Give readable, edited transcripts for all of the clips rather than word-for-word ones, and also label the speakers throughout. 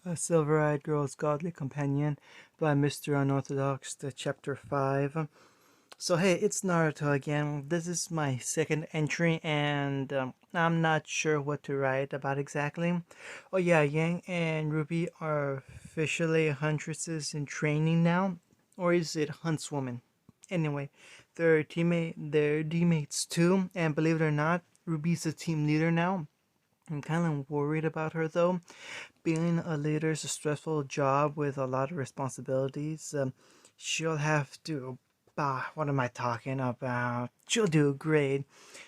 Speaker 1: A Silver-Eyed Girl's Godly Companion by Mr. Unorthodox, the Chapter 5. So hey, it's Naruto again. This is my second entry and I'm not sure what to write about exactly. Oh yeah, Yang and Ruby are officially huntresses in training now. Or is it huntswoman? Anyway, they're teammates too, and believe it or not, Ruby's a team leader now. I'm kind of worried about her though. Being a leader is a stressful job with a lot of responsibilities. She'll have to. What am I talking about? She'll do great.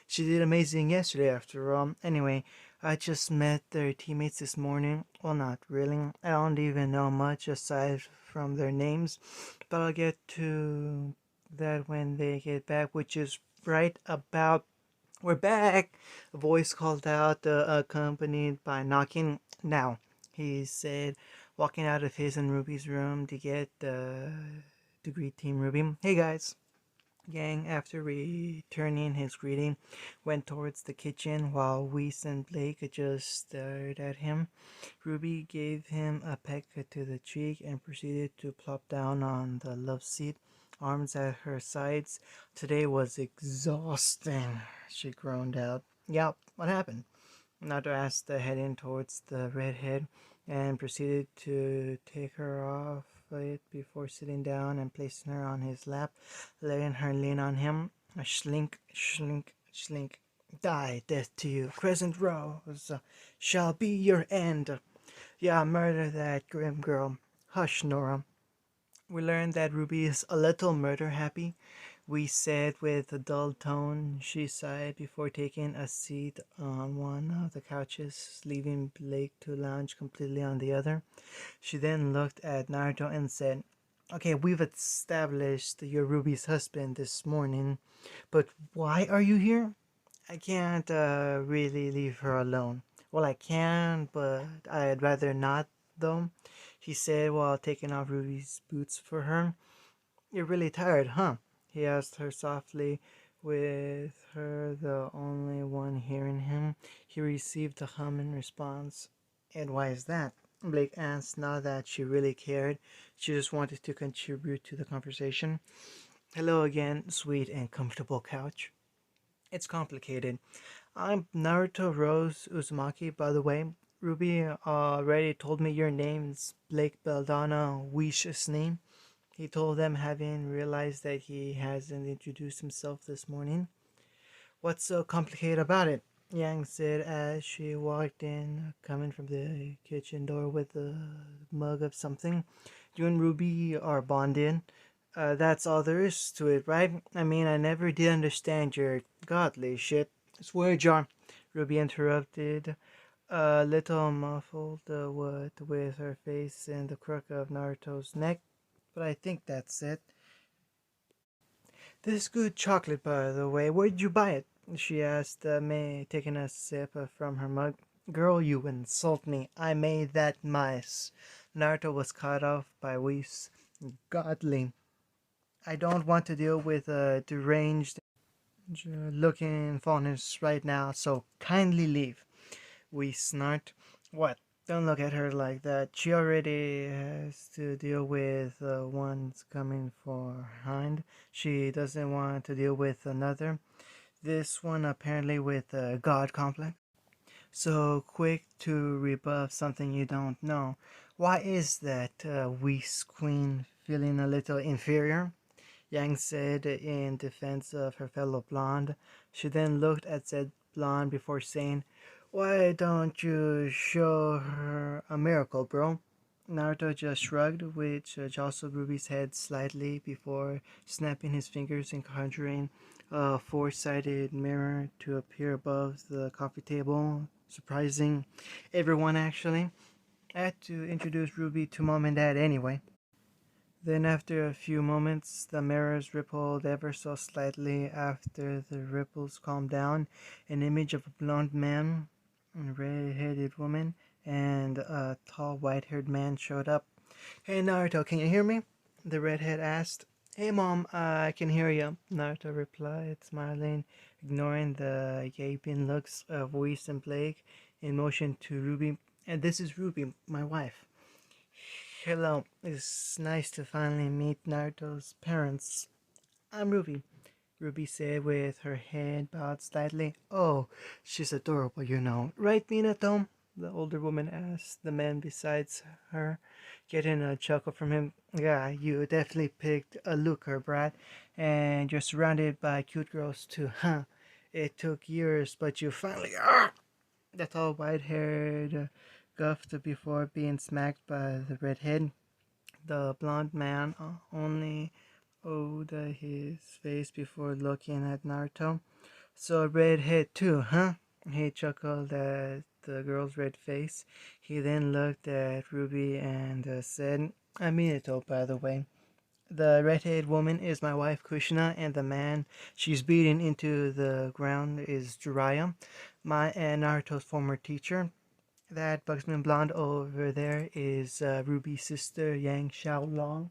Speaker 1: She did amazing yesterday, after all. Anyway, I just met their teammates this morning. Well, not really. I don't even know much aside from their names, but I'll get to that when they get back, which is right about. We're back! A voice called out, accompanied by knocking. Now, he said, walking out of his and Ruby's room to greet Team Ruby. Hey guys! Yang, after returning his greeting, went towards the kitchen while Weiss and Blake just stared at him. Ruby gave him a peck to the cheek and proceeded to plop down on the love seat, arms at her sides. Today was exhausting, she groaned out. Yep, what happened? Naruto asked, heading towards the redhead, and proceeded to take her off it before sitting down and placing her on his lap, letting her lean on him. A slink, slink, slink. Die, death to you. Crescent Rose shall be your end. Yeah, murder that grim girl. Hush, Nora. We learned that Ruby is a little murder happy. We said with a dull tone. She sighed before taking a seat on one of the couches, leaving Blake to lounge completely on the other. She then looked at Naruto and said, "Okay, we've established you're Ruby's husband this morning, but why are you here? I can't really leave her alone." "Well, I can, but I'd rather not, though," he said while taking off Ruby's boots for her. "You're really tired, huh?" he asked her softly. With her the only one hearing him, he received a hum in response. "And why is that?" Blake asked, not that she really cared. She just wanted to contribute to the conversation. "Hello again, sweet and comfortable couch." "It's complicated. I'm Naruto Rose Uzumaki, by the way. Ruby already told me your name's Blake Belladonna Wish's name," he told them, having realized that he hasn't introduced himself this morning. "What's so complicated about it?" Yang said as she walked in, coming from the kitchen door with a mug of something. "You and Ruby are bonded. That's all there is to it, right? I mean, I never did understand your godly shit." "Swear jar," Ruby interrupted, a little muffled with her face in the crook of Naruto's neck. "But I think that's it." "This good chocolate, by the way, where'd you buy it?" she asked, May taking a sip from her mug. "Girl, you insult me. I made that mice." Naruto was cut off by Whis. "Godly. I don't want to deal with a deranged looking faunus right now, so kindly leave." We snarked. "What? Don't look at her like that. She already has to deal with one's coming for hind. She doesn't want to deal with another. This one apparently with a god complex. So quick to rebuff something you don't know. Why is that, Whis Queen feeling a little inferior?" Yang said in defense of her fellow blonde. She then looked at said blonde before saying, "Why don't you show her a miracle, bro?" Naruto just shrugged, which jostled Ruby's head slightly before snapping his fingers and conjuring a four-sided mirror to appear above the coffee table, surprising everyone actually. I had to introduce Ruby to Mom and Dad anyway. Then after a few moments, the mirrors rippled ever so slightly. After the ripples calmed down, an image of a blonde man, a red-headed woman, and a tall white-haired man showed up. "Hey Naruto, can you hear me?" the redhead asked. "Hey Mom, I can hear you," Naruto replied, smiling, ignoring the gaping looks of Whis and Blake, in motion to Ruby. "And this is Ruby, my wife." Hello, it's nice to finally meet Naruto's parents. I'm Ruby, Ruby said with her head bowed slightly. Oh, she's adorable, you know. Right, Minato? The older woman asked the man beside her, getting a chuckle from him. Yeah, you definitely picked a looker, brat, and you're surrounded by cute girls too, huh? It took years, but you finally are. The tall, white-haired guffed before being smacked by the redhead. The blond man only owed his face before looking at Naruto. So a redhead too, huh? He chuckled at the girl's red face. He then looked at Ruby and said, I mean it all, by the way. The redheaded woman is my wife Kushina, and the man she's beating into the ground is Jiraiya, my and Naruto's former teacher. That Bugsman blonde over there is Ruby's sister Yang Xiaolong.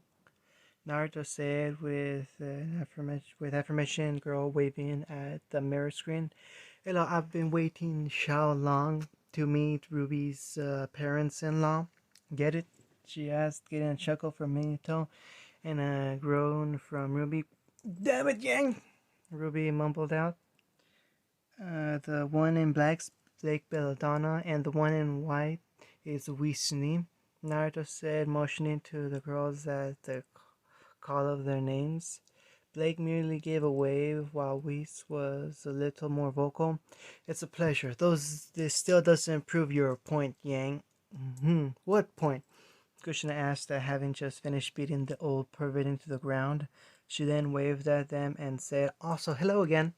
Speaker 1: Naruto said with affirmation, girl waving at the mirror screen. Hello, I've been waiting Xiaolong to meet Ruby's parents-in-law. Get it? She asked, getting a chuckle from Minato and a groan from Ruby. Damn it, Yang! Ruby mumbled out. The one in black's Blake Belladonna, and the one in white is Wisni. Naruto said, motioning to the girls at the call of their names. Blake merely gave a wave while Weiss was a little more vocal. It's a pleasure. This still doesn't prove your point, Yang. What point? Kushina asked, having just finished beating the old pervert into the ground. She then waved at them and said, also hello again.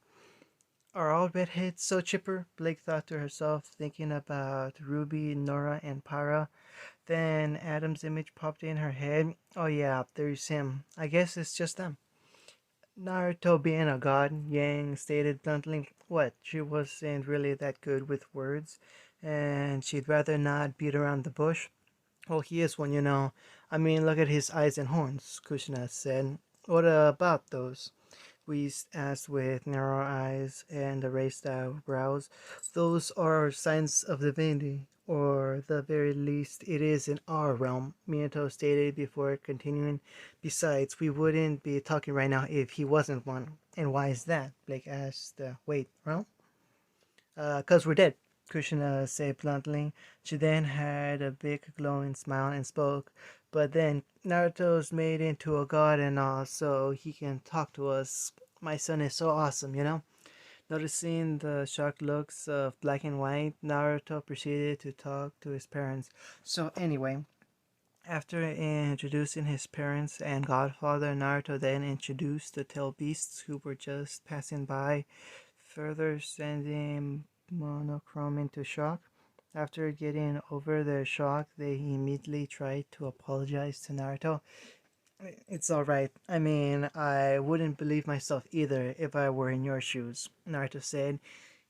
Speaker 1: Are all redheads so chipper? Blake thought to herself, thinking about Ruby, Nora, and Para. Then Adam's image popped in her head. Oh yeah, there's him. I guess it's just them. Naruto being a god, Yang stated bluntly. What, she wasn't really that good with words, and she'd rather not beat around the bush? Oh, he is one, you know. I mean, look at his eyes and horns, Kushina said. What about those? We asked with narrow eyes and raised brows. Those are signs of divinity, or the very least it is in our realm, Minato stated before continuing. Besides, we wouldn't be talking right now if he wasn't one. And why is that? Blake asked. Wait, realm? 'Cause we're dead, Krishna said bluntly. She then had a big glowing smile and spoke. But then, Naruto's made into a god and all, so he can talk to us. My son is so awesome, you know? Noticing the shocked looks of Black and White, Naruto proceeded to talk to his parents. So anyway, after introducing his parents and godfather, Naruto then introduced the tail beasts who were just passing by, further sending Monochrome into shock. After getting over their shock, they immediately tried to apologize to Naruto. It's alright. I mean, I wouldn't believe myself either if I were in your shoes, Naruto said.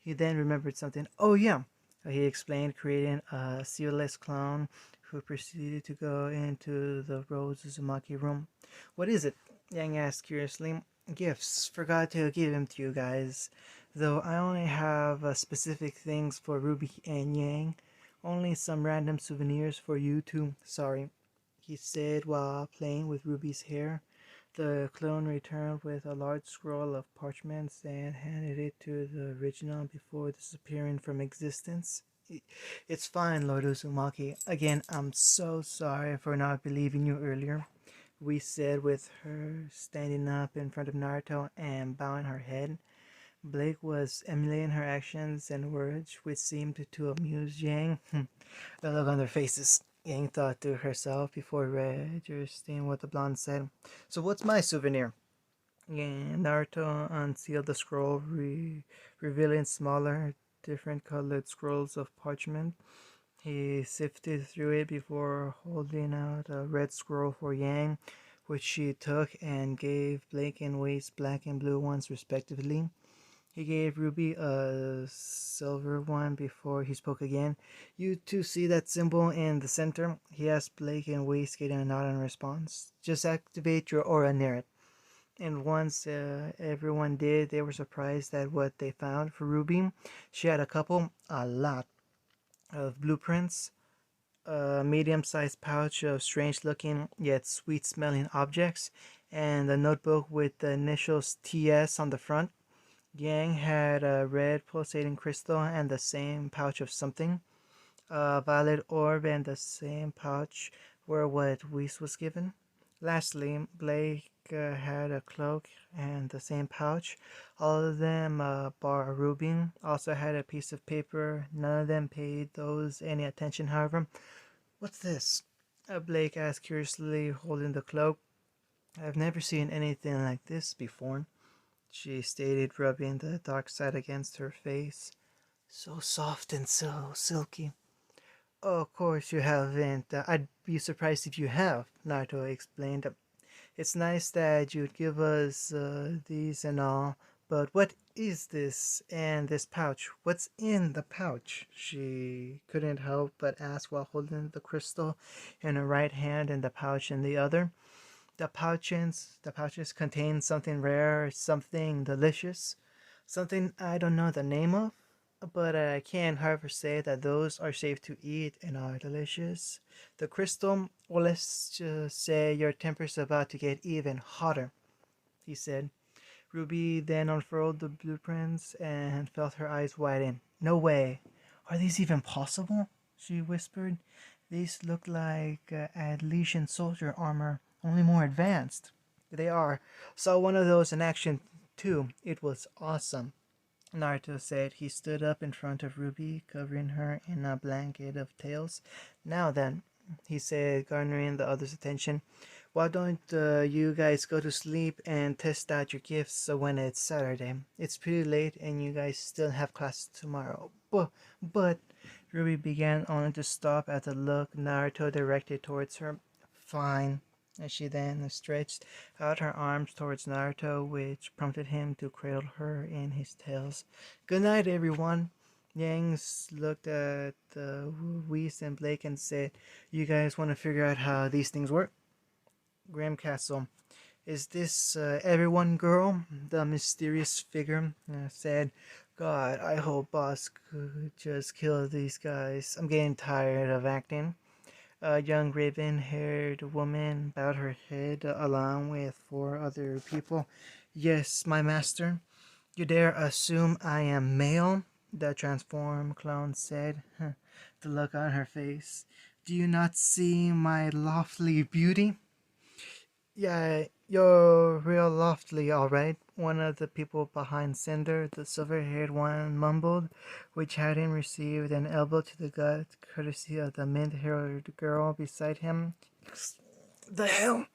Speaker 1: He then remembered something. Oh, yeah, he explained, creating a seerless clown who proceeded to go into the Rose Uzumaki room. What is it? Yang asked curiously. Gifts. Forgot to give them to you guys. Though I only have specific things for Ruby and Yang. Only some random souvenirs for you two. Sorry, he said while playing with Ruby's hair. The clone returned with a large scroll of parchments and handed it to the original before disappearing from existence. It's fine, Lord Uzumaki. Again, I'm so sorry for not believing you earlier, we said with her standing up in front of Naruto and bowing her head. Blake was emulating her actions and words, which seemed to amuse Yang. The look on their faces, Yang thought to herself before registering what the blonde said. So what's my souvenir? And Naruto unsealed the scroll, revealing smaller, different colored scrolls of parchment. He sifted through it before holding out a red scroll for Yang, which she took and gave Blake and Waste black and blue ones respectively. He gave Ruby a silver one before he spoke again. You two see that symbol in the center? He asked Blake and Waste, getting a nod in response. Just activate your aura near it. And once everyone did, they were surprised at what they found. For Ruby, she had a lot of blueprints a medium-sized pouch of strange-looking yet sweet-smelling objects, and a notebook with the initials TS on the front. Yang had a red pulsating crystal and the same pouch of something. A violet orb and the same pouch were what Weiss was given. Lastly, Blake had a cloak and the same pouch. All of them, bar Rubin, also had a piece of paper. None of them paid those any attention, however. What's this? Blake asked curiously, holding the cloak. I've never seen anything like this before, she stated, rubbing the dark side against her face. So soft and so silky. Oh, of course you haven't. I'd be surprised if you have, Naruto explained. It's nice that you'd give us these and all, but what is this and this pouch? What's in the pouch? She couldn't help but ask while holding the crystal in her right hand and the pouch in the other. The pouches contain something rare, something delicious, something I don't know the name of, but I can, however, say that those are safe to eat and are delicious. The crystal, well, let's just say your temper's about to get even hotter, he said. Ruby then unfurled the blueprints and felt her eyes widen. No way. Are these even possible? She whispered. These look like Adlesian soldier armor, only more advanced. They are. Saw one of those in action too. It was awesome, Naruto said. He stood up in front of Ruby, covering her in a blanket of tails. Now then, he said, garnering the others' attention, why don't you guys go to sleep and test out your gifts when it's Saturday? It's pretty late and you guys still have class tomorrow. But, Ruby began only to stop at the look Naruto directed towards her. Fine. And she then stretched out her arms towards Naruto, which prompted him to cradle her in his tails. Good night, everyone. Yang looked at Whis and Blake and said, you guys want to figure out how these things work? Graham Castle. Is this everyone, girl? The mysterious figure said. God, I hope Boss could just kill these guys. I'm getting tired of acting. A young raven-haired woman bowed her head along with four other people. Yes, my master. You dare assume I am male? The transformed clone said, the look on her face. Do you not see my lofty beauty? Yeah, you're real lofty, all right, one of the people behind Cinder, the silver-haired one, mumbled, which had him received an elbow to the gut, courtesy of the mint-haired girl beside him. The hell?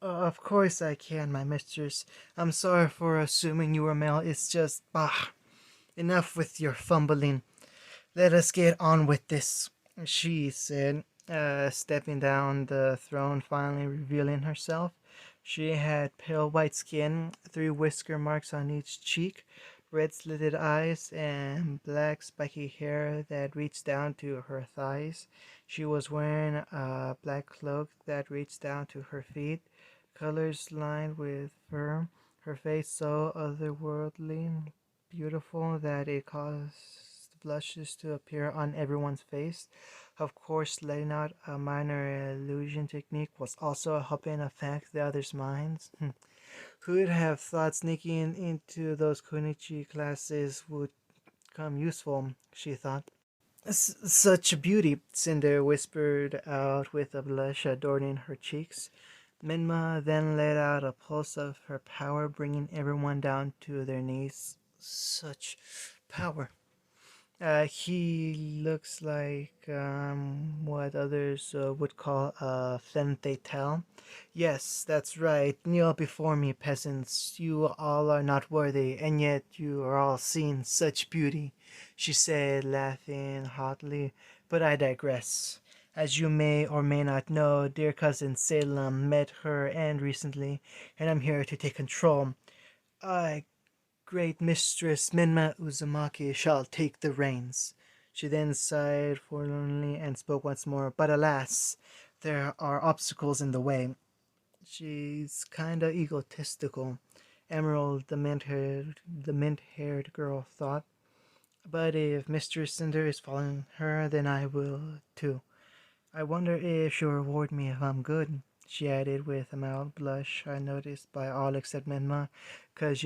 Speaker 1: Of course I can, my mistress. I'm sorry for assuming you were male. It's just, bah, enough with your fumbling. Let us get on with this, she said, stepping down the throne, finally revealing herself. She had pale white skin, 3 whisker marks on each cheek, red slitted eyes, and black spiky hair that reached down to her thighs. She was wearing a black cloak that reached down to her feet, colors lined with fur, her face so otherworldly beautiful that it caused blushes to appear on everyone's face. Of course, letting out a minor illusion technique was also helping affect the others' minds. Who'd have thought sneaking into those Kunichi classes would come useful, she thought. Such a beauty, Cinder whispered out with a blush adorning her cheeks. Minma then let out a pulse of her power, bringing everyone down to their knees. Such power. He looks like what others would call a femme fatale. Yes, that's right. Kneel before me, peasants. You all are not worthy, and yet you are all seeing such beauty, she said, laughing hotly. But I digress. As you may or may not know, dear cousin Salem met her end recently, and I'm here to take control. I Great Mistress Minma Uzumaki shall take the reins. She then sighed forlornly and spoke once more. But alas, there are obstacles in the way. She's kinda egotistical, Emerald, the mint-haired girl thought. But if Mistress Cinder is following her, then I will too. I wonder if she'll reward me if I'm good, she added with a mild blush I noticed by all except Menma, 'cause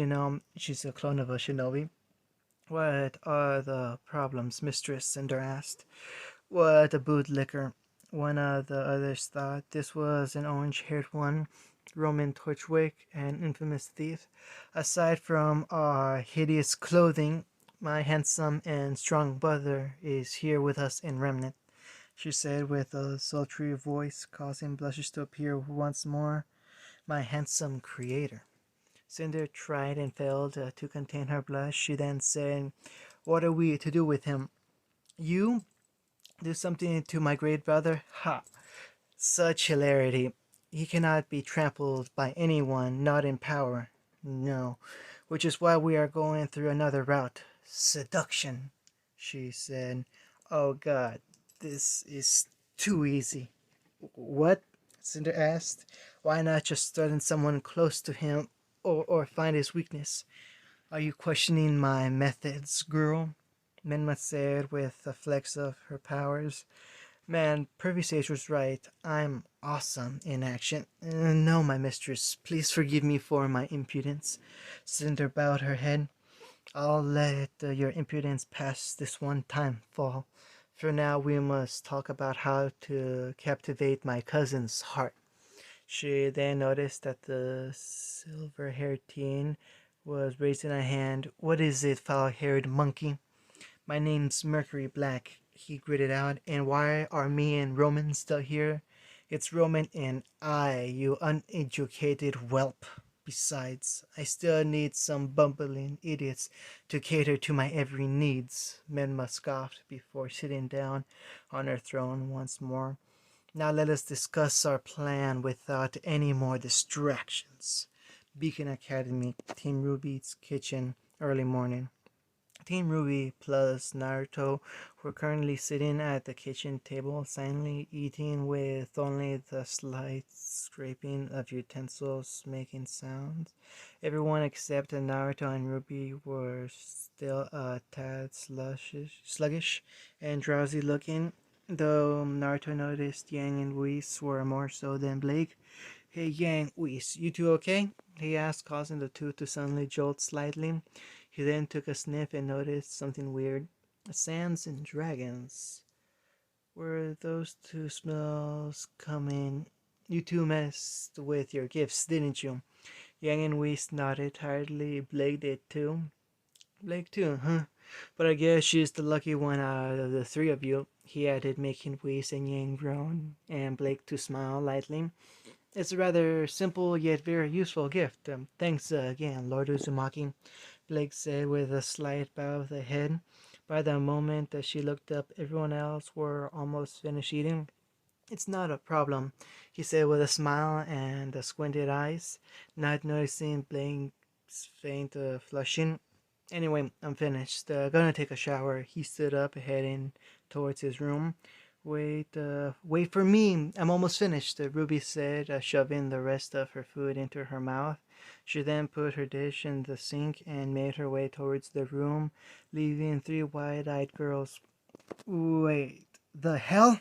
Speaker 1: she's a clone of a shinobi. What are the problems? Mistress Cinder asked. What a bootlicker. One of the others thought this was an orange-haired one, Roman Torchwick, an infamous thief. Aside from our hideous clothing, my handsome and strong brother is here with us in Remnant, she said with a sultry voice, causing blushes to appear once more. My handsome creator. Cinder tried and failed to contain her blush. She then said, what are we to do with him? You do something to my great brother? Ha! Such hilarity. He cannot be trampled by anyone not in power. No. Which is why we are going through another route. Seduction, she said. Oh God, this is too easy. What? Cinder asked. Why not just threaten someone close to him or find his weakness? Are you questioning my methods, girl? Menma said with a flex of her powers. Man, Pervy Sage was right. I'm awesome in action. No, my mistress, please forgive me for my impudence. Cinder bowed her head. I'll let your impudence pass this one time, Fall. For now, we must talk about how to captivate my cousin's heart. She then noticed that the silver-haired teen was raising a hand. What is it, foul-haired monkey? My name's Mercury Black, he gritted out. And why are me and Roman still here? It's Roman and I, you uneducated whelp. Besides, I still need some bumbling idiots to cater to my every needs, Menma scoffed before sitting down on her throne once more. Now let us discuss our plan without any more distractions. Beacon Academy, Team Ruby's kitchen, early morning. Team Ruby plus Naruto were currently sitting at the kitchen table, silently eating with only the slight scraping of utensils making sounds. Everyone except Naruto and Ruby were still a tad sluggish and drowsy looking, though Naruto noticed Yang and Whis were more so than Blake. Hey Yang, Whis, you two okay? He asked, causing the two to suddenly jolt slightly. He then took a sniff and noticed something weird. Sands and dragons. Where those two smells coming? You two messed with your gifts, didn't you? Yang and Whis nodded tiredly. Blake did too. Blake too, huh? But I guess she's the lucky one out of the three of you, he added, making Whis and Yang groan and Blake to smile lightly. It's a rather simple yet very useful gift. Thanks again, Lord Uzumaki, Blake said with a slight bow of the head. By the moment that she looked up, everyone else were almost finished eating. It's not a problem, he said with a smile and squinted eyes, not noticing Blake's faint flushing. Anyway, I'm finished. Gonna take a shower. He stood up, heading towards his room. Wait for me. I'm almost finished, Ruby said, shoving the rest of her food into her mouth. She then put her dish in the sink and made her way towards the room, leaving three wide-eyed girls. Wait, the hell?